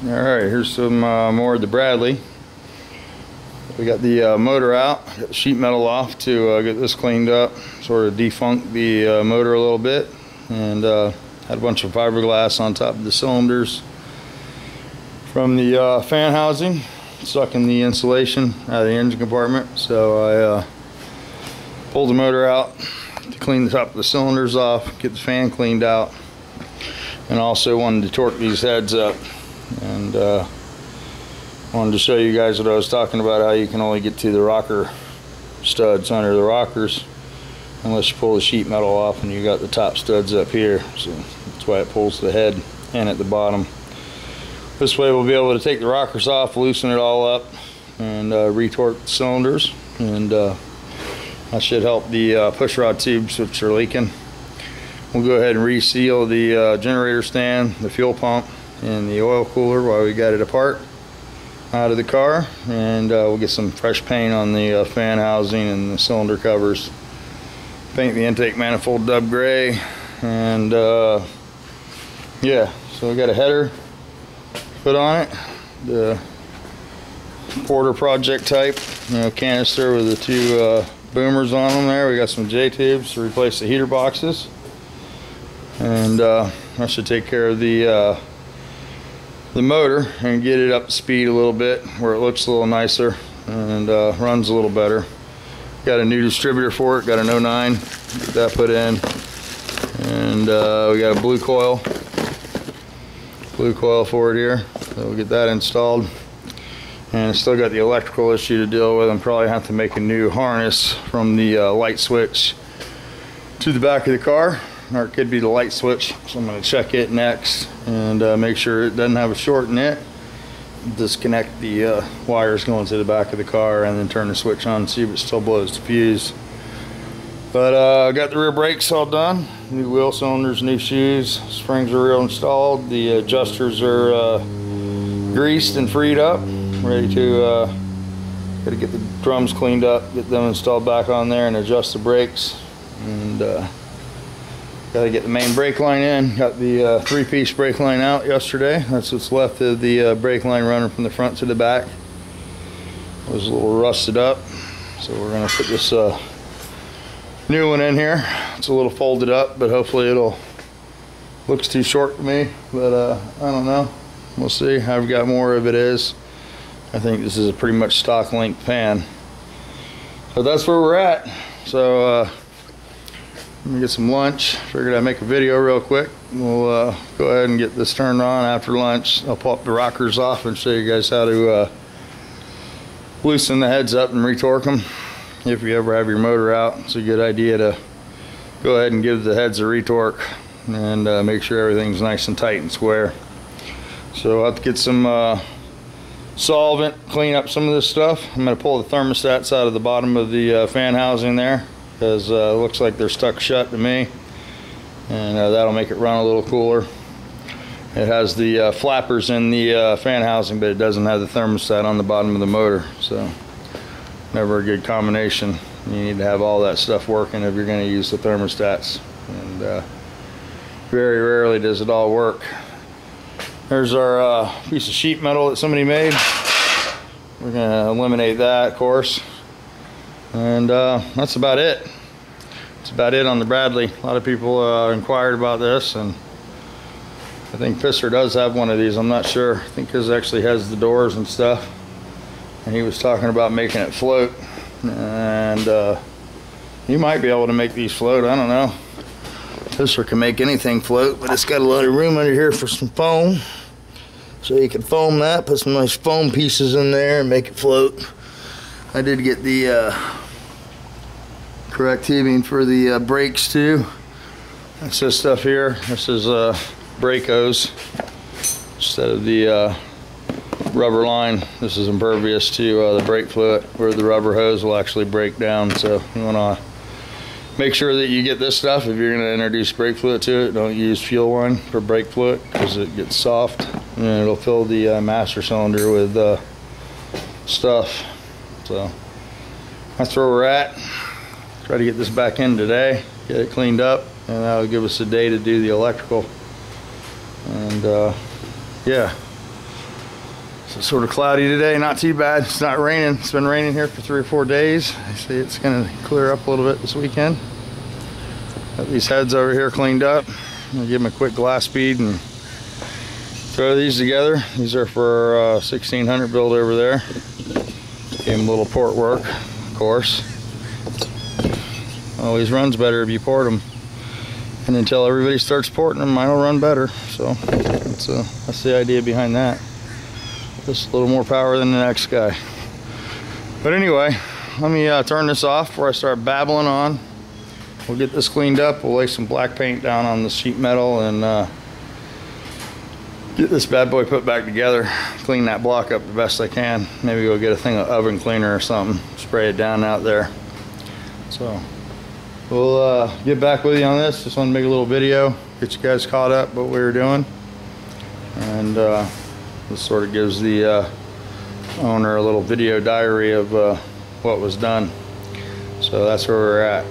Alright, here's some more of the Bradley. We got the motor out, got the sheet metal off to get this cleaned up, sort of defunct the motor a little bit, and had a bunch of fiberglass on top of the cylinders from the fan housing stuck in the insulation out of the engine compartment. So I pulled the motor out to clean the top of the cylinders off, get the fan cleaned out, and also wanted to torque these heads up. And wanted to show you guys what I was talking about, how you can only get to the rocker studs under the rockers unless you pull the sheet metal off, and you got the top studs up here, so that's why it pulls the head and at the bottom. This way we'll be able to take the rockers off, loosen it all up, and retorque the cylinders, and that should help the push rod tubes which are leaking. We'll go ahead and reseal the generator stand, the fuel pump, and the oil cooler while we got it apart out of the car, and we'll get some fresh paint on the fan housing and the cylinder covers. Paint the intake manifold dub gray, and yeah, so we got a header put on it, the Porter project type, canister with the two boomers on them there. We got some J-tubes to replace the heater boxes, and that should take care of the motor and get it up to speed a little bit where it looks a little nicer and runs a little better. Got a new distributor for it, got an 09, get that put in, and we got a blue coil for it here, so we'll get that installed. And still got the electrical issue to deal with. I'm probably have to make a new harness from the light switch to the back of the car, or it could be the light switch, so I'm going to check it next and make sure it doesn't have a short in it. Disconnect the wires going to the back of the car, and then turn the switch on and see if it still blows the fuse. But got the rear brakes all done, new wheel cylinders, new shoes, springs are reinstalled, the adjusters are greased and freed up, ready to gotta get the drums cleaned up, get them installed back on there, and adjust the brakes, and gotta get the main brake line in. Got the three-piece brake line out yesterday. That's what's left of the brake line running from the front to the back. It was a little rusted up, so we're gonna put this new one in here. It's a little folded up, but hopefully it'll, looks too short to me, but I don't know, we'll see. I've got more of it is. I think this is a pretty much stock length pan, but that's where we're at. So let me get some lunch. Figured I'd make a video real quick. We'll go ahead and get this turned on after lunch. I'll pull up the rockers off and show you guys how to loosen the heads up and retorque them. If you ever have your motor out, it's a good idea to go ahead and give the heads a retorque and make sure everything's nice and tight and square. So I'll have to get some solvent, clean up some of this stuff. I'm going to pull the thermostats out of the bottom of the fan housing there, because it looks like they're stuck shut to me, and that'll make it run a little cooler. It has the flappers in the fan housing, but it doesn't have the thermostat on the bottom of the motor, so never a good combination. You need to have all that stuff working if you're going to use the thermostats, and very rarely does it all work. There's our piece of sheet metal that somebody made. We're going to eliminate that, of course, and that's about it. That's about it on the Bradley. A lot of people inquired about this, and I think Pisser does have one of these. I'm not sure. I think his actually has the doors and stuff, and he was talking about making it float, and you might be able to make these float. I don't know. Pisser can make anything float, but it's got a lot of room under here for some foam, so you can foam that, put some nice foam pieces in there and make it float. I did get the correct tubing for the brakes too. That's this stuff here. This is brake hose instead of the rubber line. This is impervious to the brake fluid, where the rubber hose will actually break down. So you want to make sure that you get this stuff if you're going to introduce brake fluid to it. Don't use fuel line for brake fluid, because it gets soft and it'll fill the master cylinder with stuff. So that's where we're at. Try to get this back in today, get it cleaned up, and that'll give us a day to do the electrical. And yeah, So it's sort of cloudy today, not too bad. It's not raining. It's been raining here for 3 or 4 days. I see it's gonna clear up a little bit this weekend. Got these heads over here cleaned up. I'm gonna give them a quick glass bead and throw these together. These are for 1600 build over there. Gave them a little port work, of course. Always runs better if you port them. And until everybody starts porting them, mine will run better. So that's the idea behind that. Just a little more power than the next guy. But anyway, let me turn this off before I start babbling on. We'll get this cleaned up. We'll lay some black paint down on the sheet metal and get this bad boy put back together. Clean that block up the best I can. Maybe go get a thing of oven cleaner or something. Spray it down out there. So we'll get back with you on this. Just want to make a little video, get you guys caught up what we were doing. And this sort of gives the owner a little video diary of what was done. So that's where we're at.